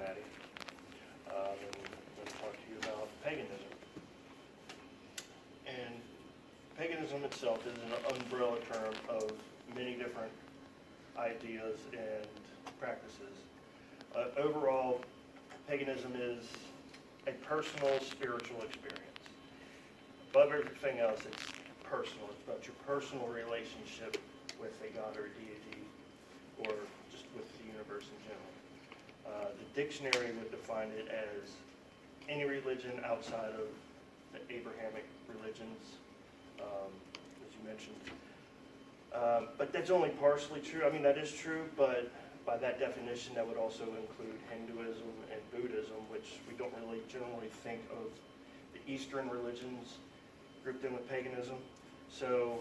Christianity. And I'm going to talk to you about paganism. And paganism itself is an umbrella term of many different ideas and practices. Overall, paganism is a personal spiritual experience. Above everything else, it's personal. It's about your personal relationship with a god or a deity, or just with the universe in general. The dictionary would define it as any religion outside of the Abrahamic religions, as you mentioned. But that's only partially true. I mean, that is true, but by that definition, that would also include Hinduism and Buddhism, which we don't really generally think of the Eastern religions grouped in with paganism. So,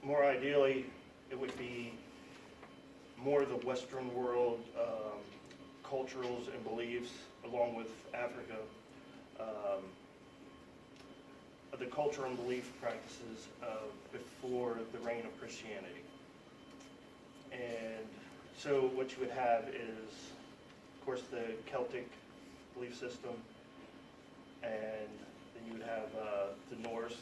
more ideally, it would be more of the Western world cultures and beliefs, along with Africa, the culture and belief practices before the reign of Christianity. And so what you would have is, of course, the Celtic belief system, and then you would have the Norse,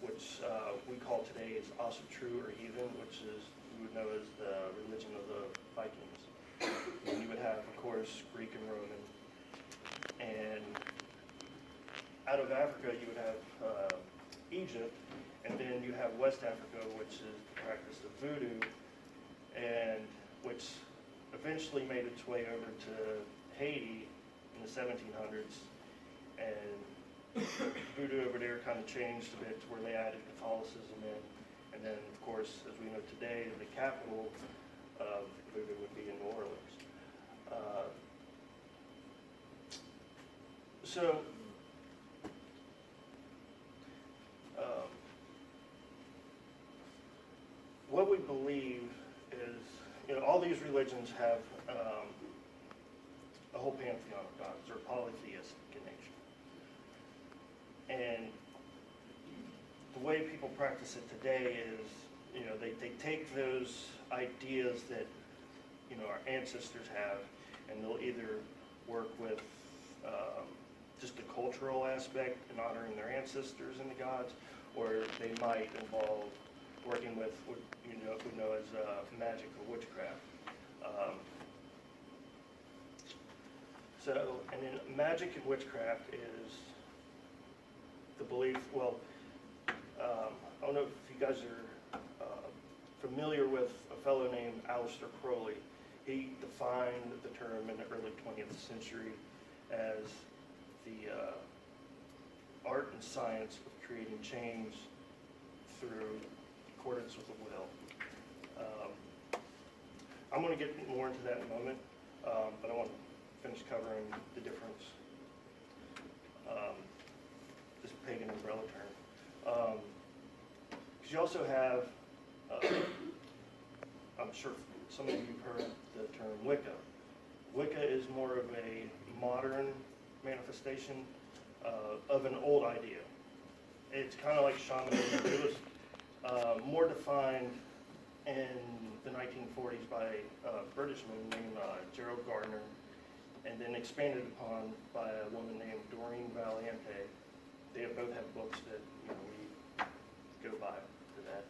which we call today is also true or heathen, which is you would know as the religion of the Vikings. And you would have, of course, Greek and Roman. And out of Africa, you would have Egypt, and then you have West Africa, which is the practice of voodoo, and which eventually made its way over to Haiti in the 1700s. And voodoo over there kind of changed a bit to where they added Catholicism in. And then, of course, as we know today, the capital of voodoo would be in New Orleans. What we believe is, all these religions have a whole pantheon of gods. They're polytheistic in nature. And the way people practice it today is, they take those ideas that, our ancestors have, and they'll either work with just the cultural aspect in honoring their ancestors and the gods, or they might involve working with what we know as magic or witchcraft. And then magic and witchcraft is the belief, I don't know if you guys are familiar with a fellow named Aleister Crowley. He defined the term in the early 20th century as the art and science of creating change through accordance with the will. I'm going to get more into that in a moment, but I want to finish covering the difference, this pagan umbrella term. Because you also have, I'm sure some of you have heard the term Wicca. Wicca is more of a modern manifestation of an old idea. It's kind of like shamanism. It was more defined in the 1940s by a Britishman named Gerald Gardner, and then expanded upon by a woman named Doreen Valiente. They both have books that we go by for that.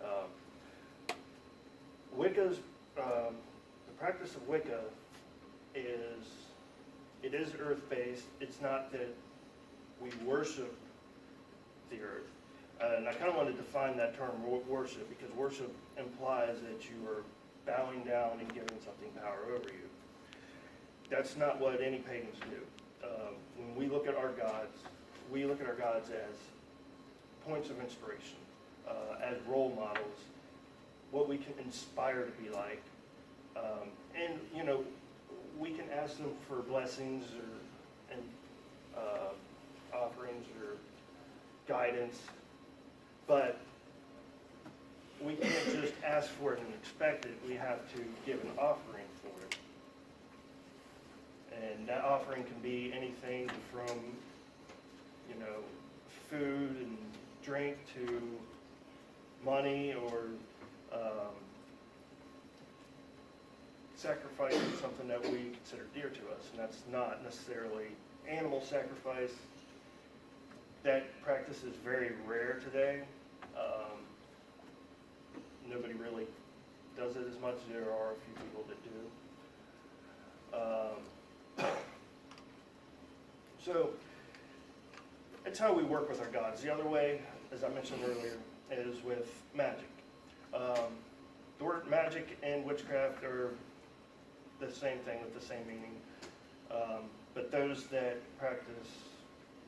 Wicca's the practice of Wicca is earth-based. It's not that we worship the earth. And I kind of wanted to define that term, worship, because worship implies that you are bowing down and giving something power over you. That's not what any pagans do. When we look at our gods, we look at our gods as points of inspiration, as role models, what we can inspire to be like. And, we can ask them for blessings and offerings or guidance, but we can't just ask for it and expect it. We have to give an offering for it. And that offering can be anything from, food and drink to money or sacrifice is something that we consider dear to us, and that's not necessarily animal sacrifice. That practice is very rare today. Nobody really does it as much. There are a few people that do. So it's how we work with our gods. The other way, as I mentioned earlier, is with magic. The word magic and witchcraft are the same thing with the same meaning. But those that practice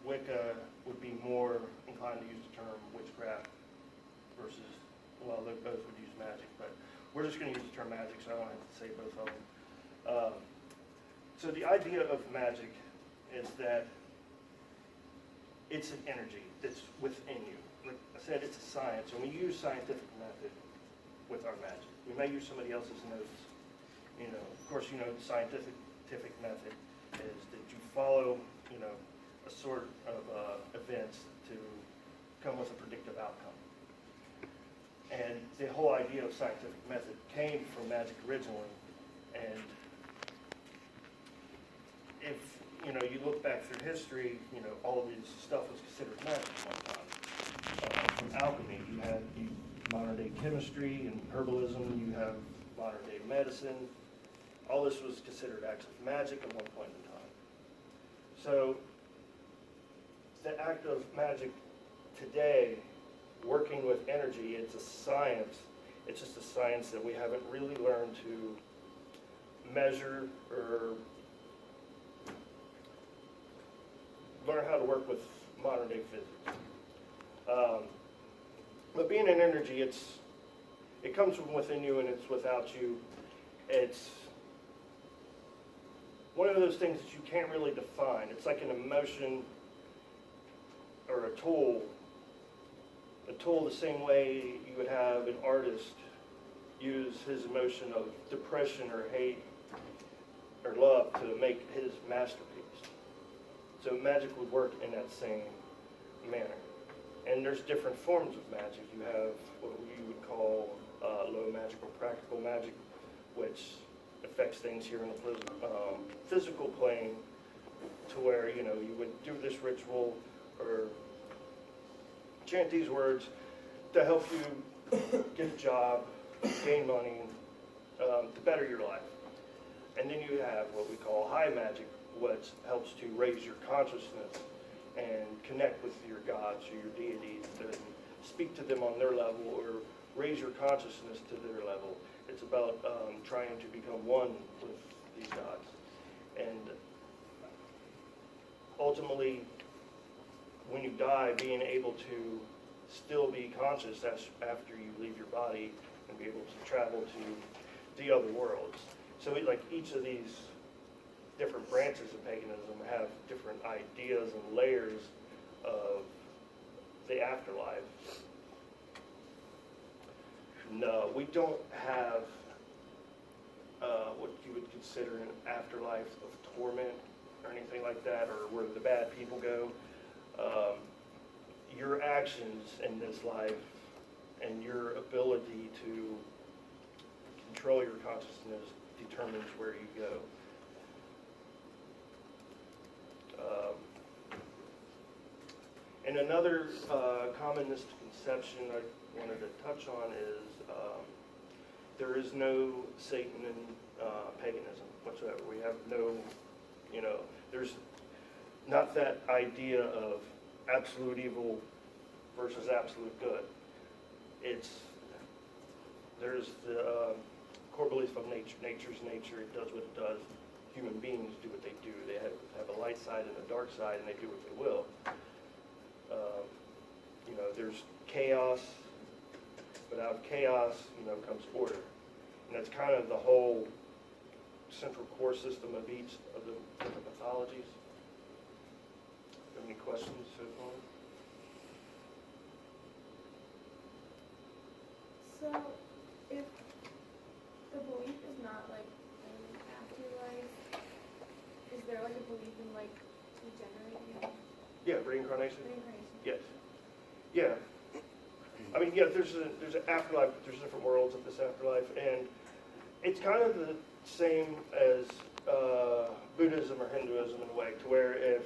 Wicca would be more inclined to use the term witchcraft versus, well, they both would use magic, but we're just going to use the term magic, so I don't have to say both of them. So the idea of magic is that it's an energy that's within you. Like I said, it's a science, and we use scientific method with our magic. We may use somebody else's notes. You know, of course, you know, the scientific method is that you follow, you know, a sort of events to come with a predictive outcome. And the whole idea of scientific method came from magic originally. And if, you know, you look back through history, you know, all of this stuff was considered magic at one time. From alchemy, you had modern day chemistry and herbalism, you have modern day medicine. All this was considered acts of magic at one point in time. So the act of magic today, working with energy, it's a science. It's just a science that we haven't really learned to measure or learn how to work with modern day physics. But being an energy, it comes from within you and it's without you. It's one of those things that you can't really define. It's like an emotion or a tool the same way you would have an artist use his emotion of depression or hate or love to make his masterpiece. So magic would work in that same manner. And there's different forms of magic. You have what you would call low magic or practical magic, which affects things here in the physical plane, to where, you know, you would do this ritual or chant these words to help you get a job, gain money, to better your life. And then you have what we call high magic, which helps to raise your consciousness and connect with your gods or your deities and speak to them on their level or raise your consciousness to their level. It's about trying to become one with these gods. And ultimately, when you die, being able to still be conscious after you leave your body and be able to travel to the other worlds. So like each of these different branches of paganism have different ideas and layers of the afterlife. No, we don't have what you would consider an afterlife of torment or anything like that, or where the bad people go. Your actions in this life and your ability to control your consciousness determines where you go. And another common misconception I wanted to touch on is there is no Satan in paganism whatsoever. We have no, you know, there's not that idea of absolute evil versus absolute good. There's the core belief of nature. Nature's nature. It does what it does. Human beings do what they do. They have a light side and a dark side, and they do what they will. You know, there's chaos. But out of chaos, you know, comes order. And that's kind of the whole central core system of each of the different mythologies. Have any questions so far? So, if the belief is not like an afterlife, is there like a belief in like regenerating? Yeah, reincarnation. Reincarnation. Yes. Yeah. I mean, yeah, there's an afterlife, there's different worlds of this afterlife, and it's kind of the same as Buddhism or Hinduism in a way, to where if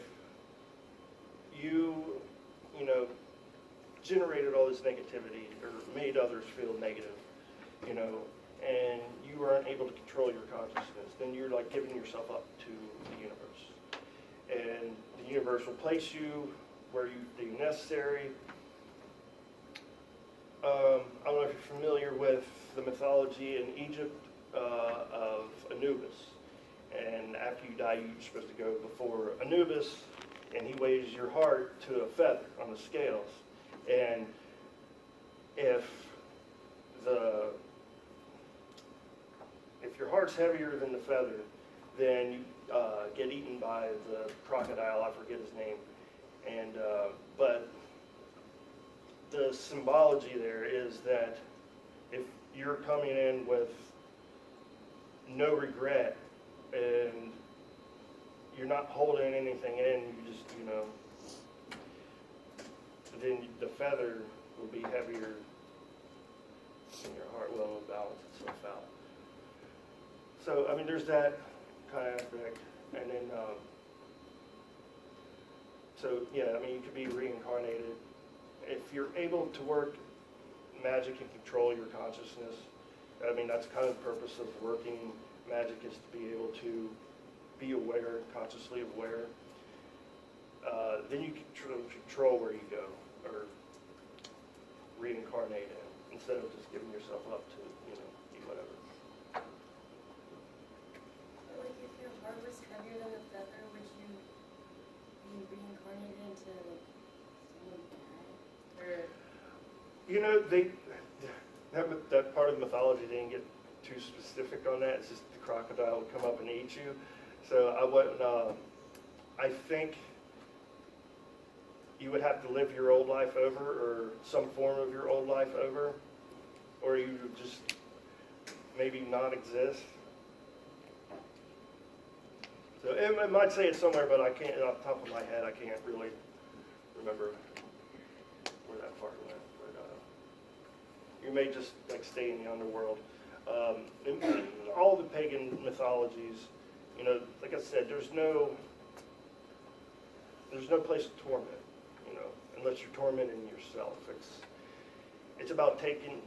you know, generated all this negativity or made others feel negative, you know, and you aren't able to control your consciousness, then you're like giving yourself up to the universe. And the universe will place you where you deem necessary. I don't know if you're familiar with the mythology in Egypt of Anubis. And after you die, you're supposed to go before Anubis, and he weighs your heart to a feather on the scales. And if your heart's heavier than the feather, then you get eaten by the crocodile. I forget his name. And but the symbology there is that if you're coming in with no regret and you're not holding anything in, you just, you know, then the feather will be heavier and your heart will balance itself out. So, I mean, there's that kind of aspect. And then, so, yeah, I mean, you could be reincarnated. If you're able to work magic and control your consciousness, I mean, that's kind of the purpose of working magic, is to be able to be aware, consciously aware. Then you can control where you go, or reincarnate in, instead of just giving yourself up to, you know, be whatever. But like if your heart was heavier than a feather, would you be reincarnated into like someone bad? Or You know, that part of the mythology didn't get too specific on that. It's just the crocodile would come up and eat you. So I wouldn't. I think you would have to live your old life over, or some form of your old life over, or you would just maybe not exist. So it might say it somewhere, but I can't, off the top of my head, I can't really remember where that part went. But you may just like stay in the underworld. In all the pagan mythologies, you know, like I said, there's no place of torment, you know, unless you're tormenting yourself. It's about taking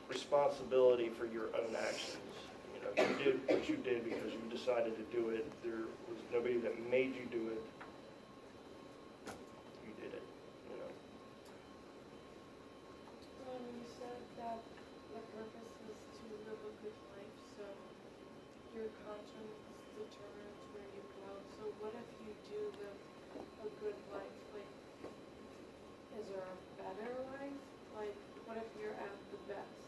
responsibility for your own actions. You know, you did what you did because you decided to do it. There was nobody that made you do it. You did it, you know. You said that the purpose is to live a good life, so your conscience determines where you go. So what if you do live a good life? Like, is there a better life? Like, what if you're at the best?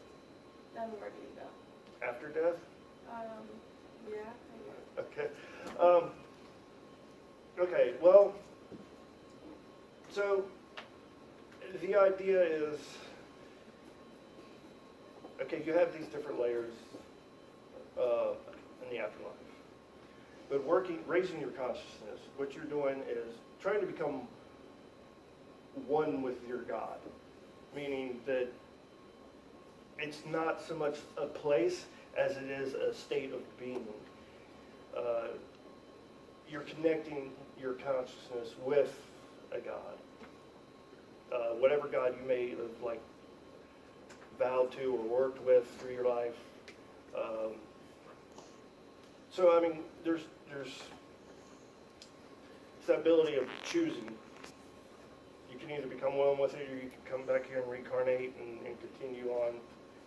Then where do you go? After death? Yeah, I guess. Okay. Okay, well, so the idea is, okay, you have these different layers in the afterlife. But raising your consciousness, what you're doing is trying to become one with your God. Meaning that it's not so much a place as it is a state of being. You're connecting your consciousness with a God. Whatever God you may have like vowed to or worked with through your life. So I mean, there's the ability of choosing. You can either become one with it, or you can come back here and reincarnate and continue on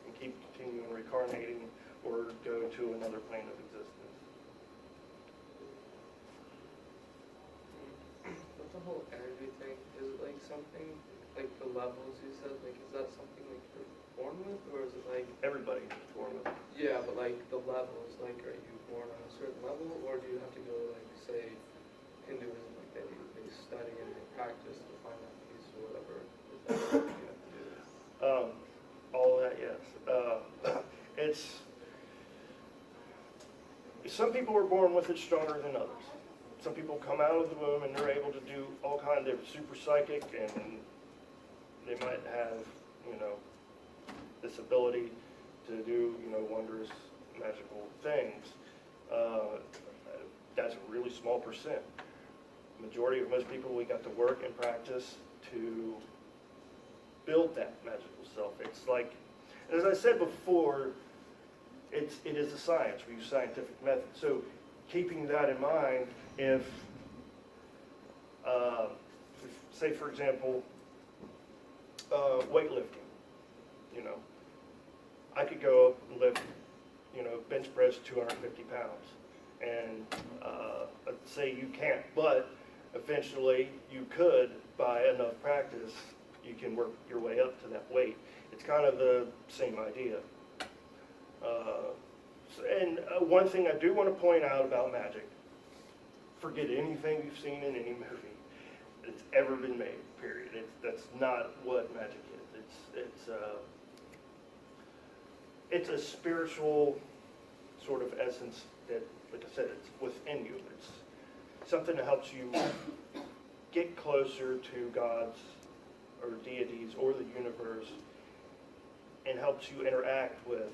and keep continuing reincarnating, or go to another plane of existence. But the whole energy thing, is it like something, like the levels you said, like is that something like you're born with, or is it like... Everybody is born with it. Yeah, but like the levels, like are you born on a certain level, or do you have to go like, say, Hinduism, like they study and they practice to find that peace or whatever? Is that something you have to do? All of that, yes. Some people are born with it stronger than others. Some people come out of the womb and they're able to do all kinds of super psychic, and they might have, you know, this ability to do, you know, wondrous magical things, that's a really small percent. Majority of most people, we got to work and practice to build that magical self. It's like, as I said before, it is a science. We use scientific methods. So keeping that in mind, if say for example, weightlifting, you know, I could go up and lift, you know, bench press 250 pounds. And let's say you can't, but eventually you could, by enough practice, you can work your way up to that weight. It's kind of the same idea. And one thing I do want to point out about magic, forget anything you've seen in any movie that's ever been made, period. That's not what magic is. It's a spiritual sort of essence that, like I said, it's within you. It's something that helps you get closer to God's or deities or the universe, and helps you interact with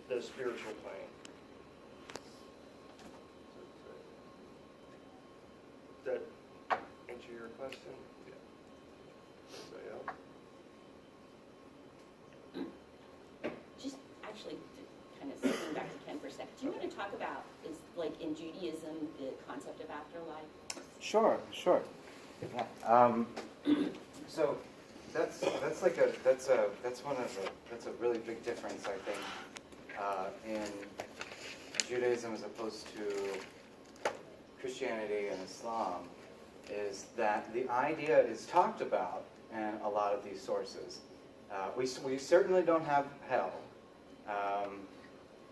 the spiritual plane. Does that answer your question? Yeah. Anybody else? Just actually to kind of circling back to Ken for a second, do you want to talk about, is like in Judaism, the concept of afterlife? Sure. Yeah. So that's a really big difference, I think, in Judaism as opposed to Christianity and Islam, is that the idea is talked about in a lot of these sources. We certainly don't have hell,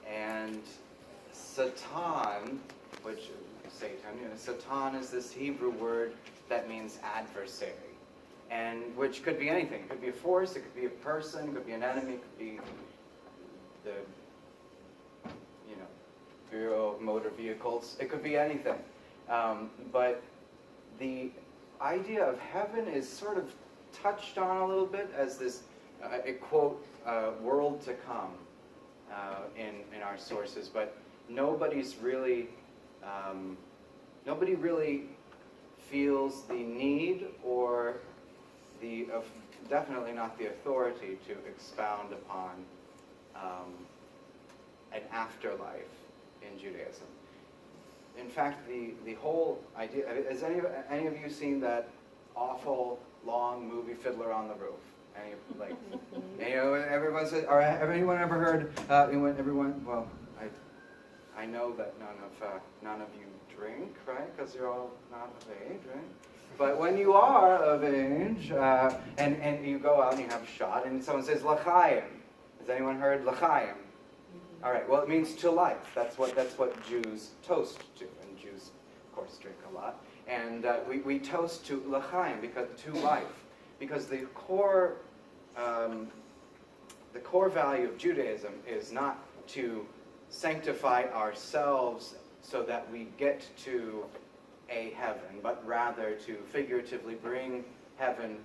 and Satan, which Satan, you know, Satan is this Hebrew word that means adversary, and which could be anything. It could be a force, it could be a person, it could be an enemy, it could be the, you know, Bureau of Motor Vehicles. It could be anything. But the idea of heaven is sort of touched on a little bit as this, a quote, world to come in our sources, but nobody really feels the need or the definitely not the authority to expound upon an afterlife in Judaism. In fact, the whole idea, has any of you seen that awful long movie Fiddler on the Roof? You know, everyone says, or have anyone ever heard, well, I know that none of you drink, right? Because you're all not of age, right? But when you are of age, and you go out and you have a shot, and someone says l'chaim. Has anyone heard l'chaim? All right. Well, it means to life. That's what Jews toast to, and Jews, of course, drink a lot. And we toast to l'chaim, because to life, because the core value of Judaism is not to sanctify ourselves so that we get to a heaven, but rather to figuratively bring heaven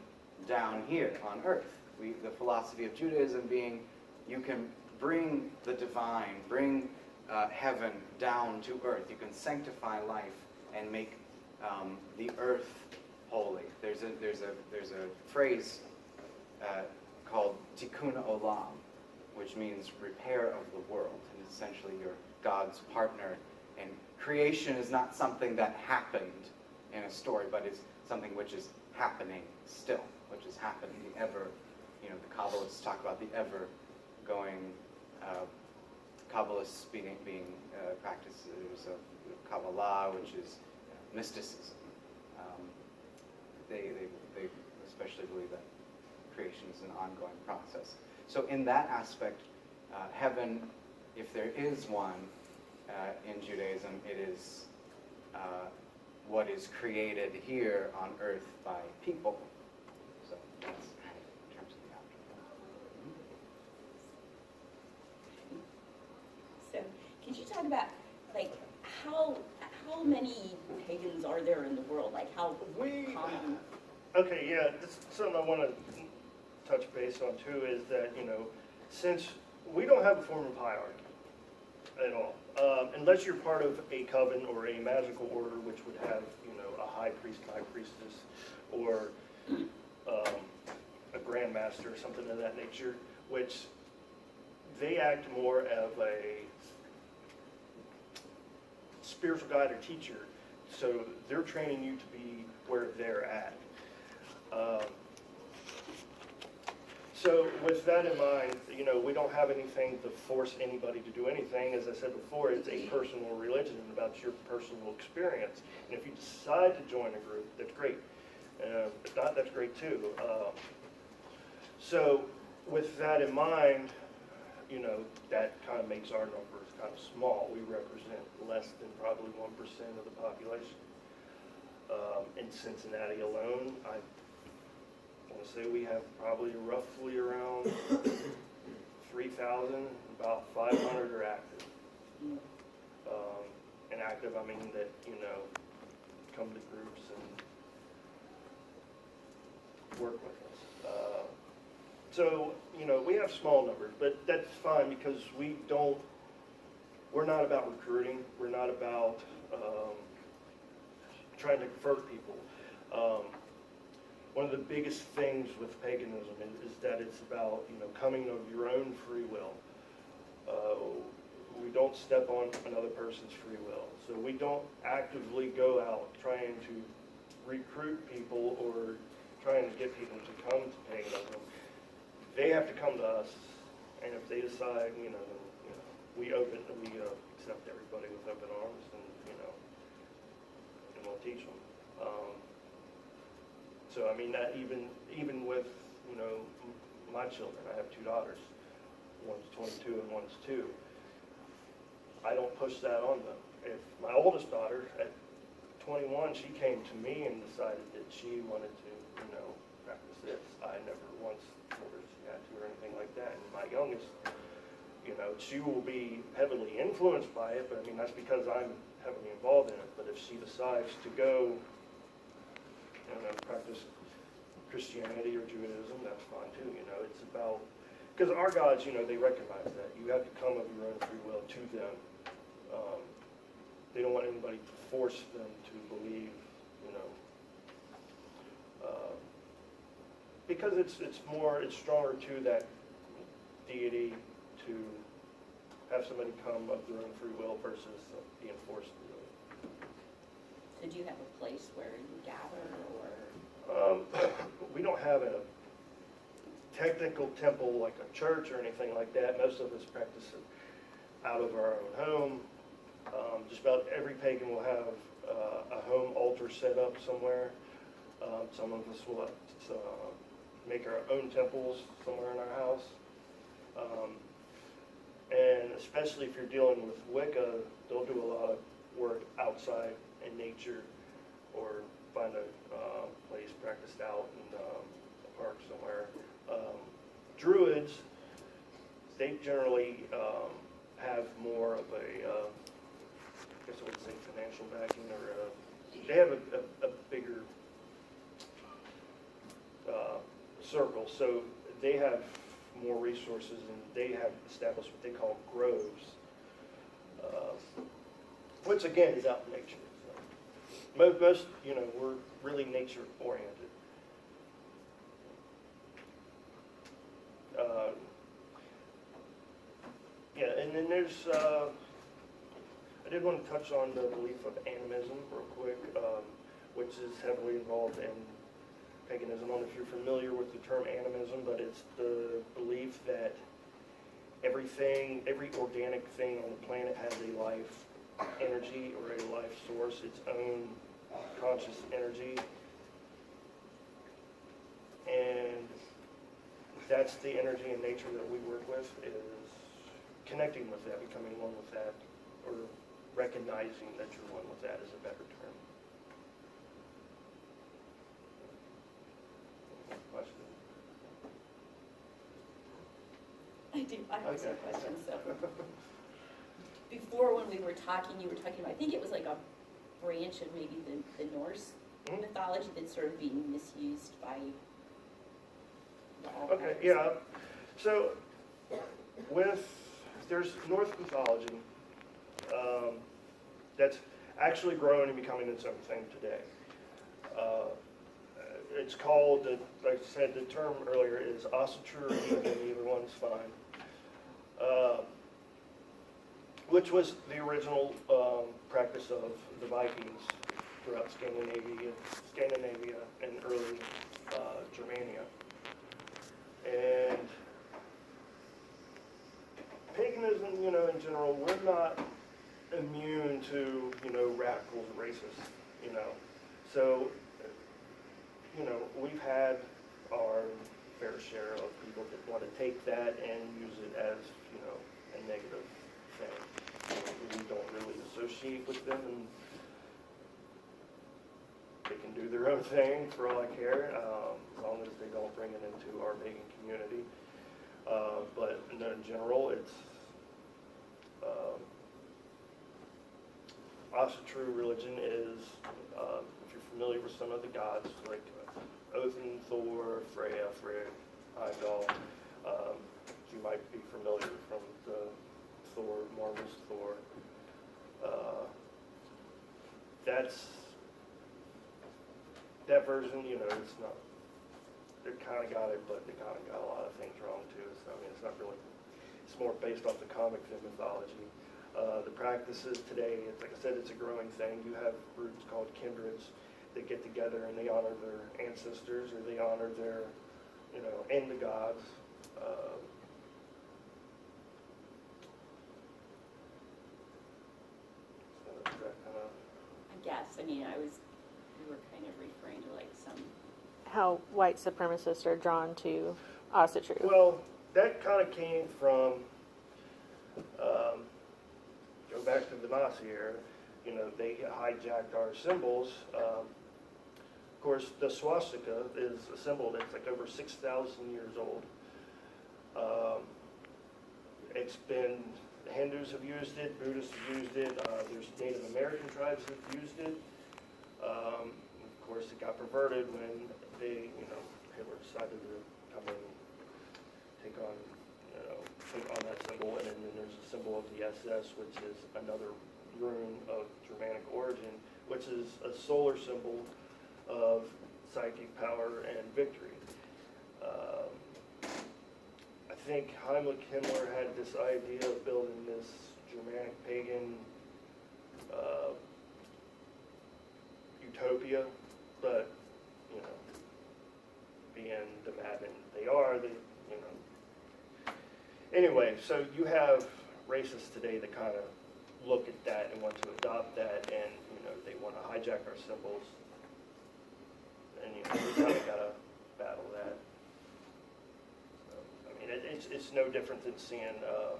down here on earth. The philosophy of Judaism being, you can bring the divine, bring heaven down to earth. You can sanctify life and make the earth holy. There's a phrase called tikkun olam, which means repair of the world, and essentially you're God's partner. And creation is not something that happened in a story, but is something which is happening still, which is happening. The Kabbalists talk about the ever-going, Kabbalists being practices of Kabbalah, which is mysticism. They especially believe that creation is an ongoing process. So in that aspect, heaven, if there is one, in Judaism, it is what is created here on earth by people. So that's kind of in terms of the afterlife. So, could you talk about, like, how many pagans are there in the world? Like, how common? Okay, yeah, this is something I want to touch base on too, is that, you know, since We don't have a form of hierarchy at all, unless you're part of a coven or a magical order, which would have, a high priest, high priestess, or a grandmaster, or something of that nature, which they act more of a spiritual guide or teacher. So they're training you to be where they're at. So with that in mind, we don't have anything to force anybody to do anything. As I said before, it's a personal religion about your personal experience. And if you decide to join a group, that's great. If not, that's great too. So with that in mind, that kind of makes our numbers kind of small. We represent less than probably 1% of the population. In Cincinnati alone, I want to say we have probably roughly around 3,000, about 500 are active. And active, I mean that, come to groups and work with us. So, we have small numbers, but that's fine because we're not about recruiting. We're not about trying to convert people. One of the biggest things with paganism is that it's about, coming of your own free will. We don't step on another person's free will. So we don't actively go out trying to recruit people or trying to get people to come to paganism. They have to come to us, and if they decide, we accept everybody with open arms, and we'll teach them. So I mean, that even with my children, I have two daughters. One's 22 and one's 2. I don't push that on them. If my oldest daughter at 21, she came to me and decided that she wanted to, practice this. I never once told her she had to or anything like that. And my youngest, she will be heavily influenced by it, but I mean, that's because I'm heavily involved in it. But if she decides to go, practice Christianity or Judaism, that's fine too. It's about, because our gods, they recognize that. You have to come of your own free will to them. They don't want anybody to force them to believe, because it's stronger to that deity to have somebody come of their own free will versus being forced to do it. So do you have a place where you gather, or? We don't have a technical temple like a church or anything like that. Most of us practice it out of our own home. Just about every pagan will have a home altar set up somewhere. Some of us will make our own temples somewhere in our house. And especially if you're dealing with Wicca, they'll do a lot of work outside in nature, or find a place practiced out in a park somewhere. Druids, they generally have more of a, I guess I would say financial backing, or they have a bigger circle, so they have more resources, and they have established what they call groves, which again is out in nature. So most, we're really nature oriented. Yeah, and then there's, I did want to touch on the belief of animism real quick, which is heavily involved in paganism. I don't know if you're familiar with the term animism, but it's the belief that every organic thing on the planet has a life energy or a life source, its own conscious energy. And that's the energy in nature that we work with, is connecting with that, becoming one with that, or recognizing that you're one with that is a better term. Question? I do, I have some Okay. questions, so. Before, when we were talking, you were talking about, I think it was like a branch of maybe the Norse Mhm. mythology that's sort of being misused by all Okay, kinds. yeah. So there's Norse mythology that's actually growing and becoming its own thing today. It's called, like I said, the term earlier is Asatru or heathen, either one's fine, which was the original practice of the Vikings throughout Scandinavia and early Germania. And paganism, in general, we're not immune to, radical racists, So, we've had our fair share of people that want to take that and use it as, a negative thing. We don't really associate with them, and they can do their own thing for all I care, as long as they don't bring it into our pagan community. But in general, it's Asatru religion is, if you're familiar with some of the gods, like Odin, Thor, Freya, Frigg, Heimdall, you might be familiar from the Marvel's Thor. That version, it's not, they kind of got it, but they kind of got a lot of things wrong too. So, it's not really, it's more based off the comic than mythology. The practices today, like I said, it's a growing thing. You have groups called kindreds that get together and they honor their ancestors, or they honor their, and the gods. So that kind of. I guess, we were kind of referring to like some, How white supremacists are drawn to Asatru. Well, that kind of came from, go back to the Nazi era, they hijacked our symbols. Of course, the swastika is a symbol that's like over 6,000 years old. It's been, the Hindus have used it, Buddhists have used it, there's Native American tribes that have used it. Of course, it got perverted when they, Hitler decided to come in and take on that symbol. And then there's a symbol of the SS, which is another rune of Germanic origin, which is a solar symbol of psychic power and victory. I think Heinrich Himmler had this idea of building this Germanic pagan utopia, but being the madmen they are, Anyway, so you have racists today that kind of look at that and want to adopt that, and they want to hijack our symbols, and we kind of got to battle that. So, it's no different than seeing a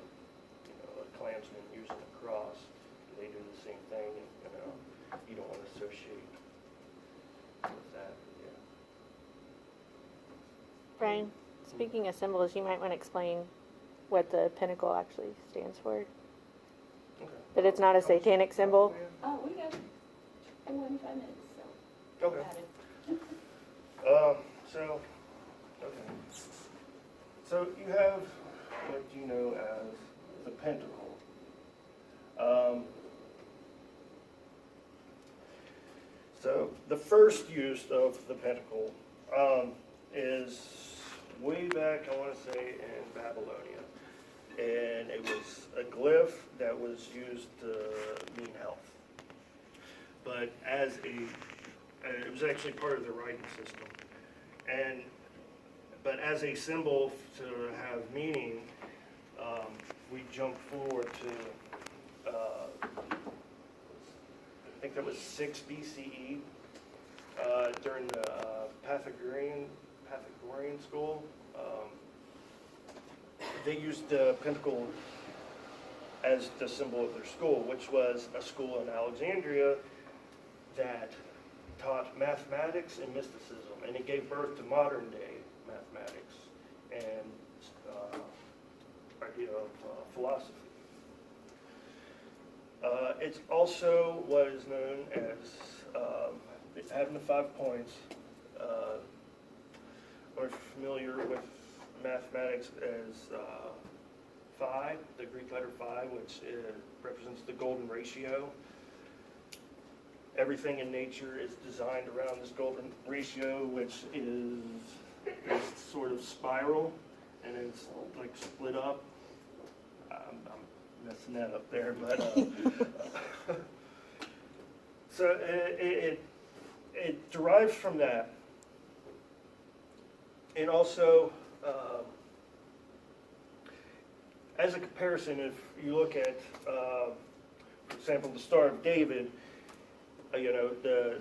Klansman using a cross. They do the same thing, and you don't want to associate with that. Yeah. Brian, speaking of symbols, you might want to explain what the pinnacle actually stands for. Okay. That it's not a satanic symbol. oh, we got 45 minutes, so. Okay. got it. So you have what you know as the pentacle. So the first use of the pentacle is way back, I want to say, in Babylonia. And it was a glyph that was used to mean health. But it was actually part of the writing system. But as a symbol to have meaning, we jump forward to, I think that was 6 BCE, during the Pythagorean school. They used the pentacle as the symbol of their school, which was a school in Alexandria that taught mathematics and mysticism, and it gave birth to modern day mathematics and idea of philosophy. It's also what is known as having the 5 points. We're familiar with mathematics as phi, the Greek letter phi, which represents the golden ratio. Everything in nature is designed around this golden ratio, which is this sort of spiral, and it's like split up. I'm messing that up there, but so it derives from that, and also as a comparison, if you look at, for example, the Star of David. The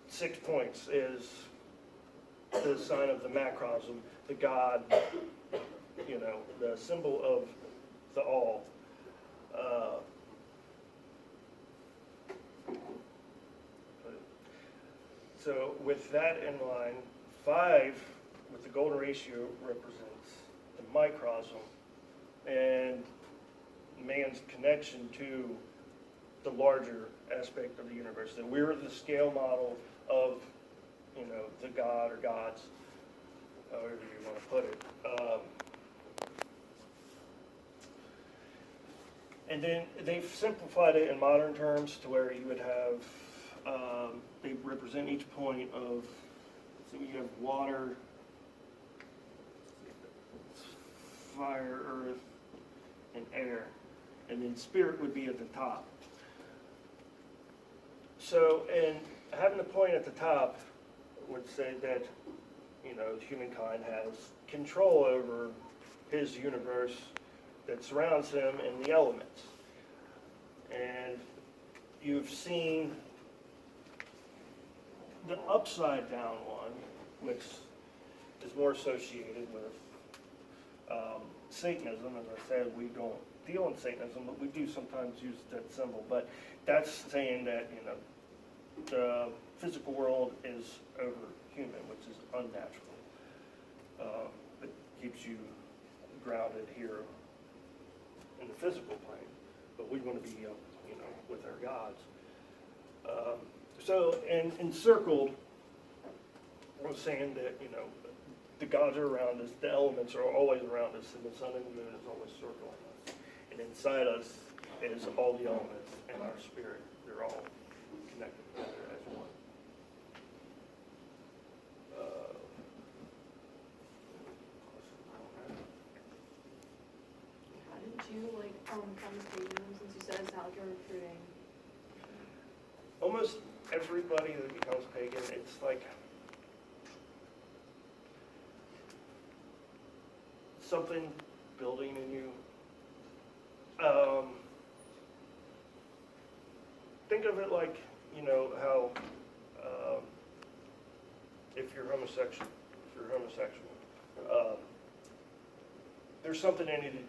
6 points is the sign of the macrosm, the God, the symbol of the all. So with that in mind, 5 with the golden ratio represents the microsm and man's connection to the larger aspect of the universe. That we're the scale model of, the God or gods, however you want to put it. And then they've simplified it in modern terms to where you would have, they represent each point of, so you have water, fire, earth, and air. And then spirit would be at the top. So, and having a point at the top would say that, humankind has control over his universe that surrounds him and the elements. And you've seen the upside down one, which is more associated with Satanism. As I said, we don't deal in Satanism, but we do sometimes use that symbol. But that's saying that, the physical world is over human, which is unnatural. It keeps you grounded here in the physical plane, but we want to be, with our gods. So, and encircled, I was saying that, the gods are around us, the elements are always around us, and the sun and the moon is always circling us. And inside us is all the elements and our spirit. They're all connected together as one. How did you come to paganism, since you said it's not like you're recruiting? Almost everybody that becomes pagan, it's like something building in you. Think of it like, how if you're homosexual, there's something in you that,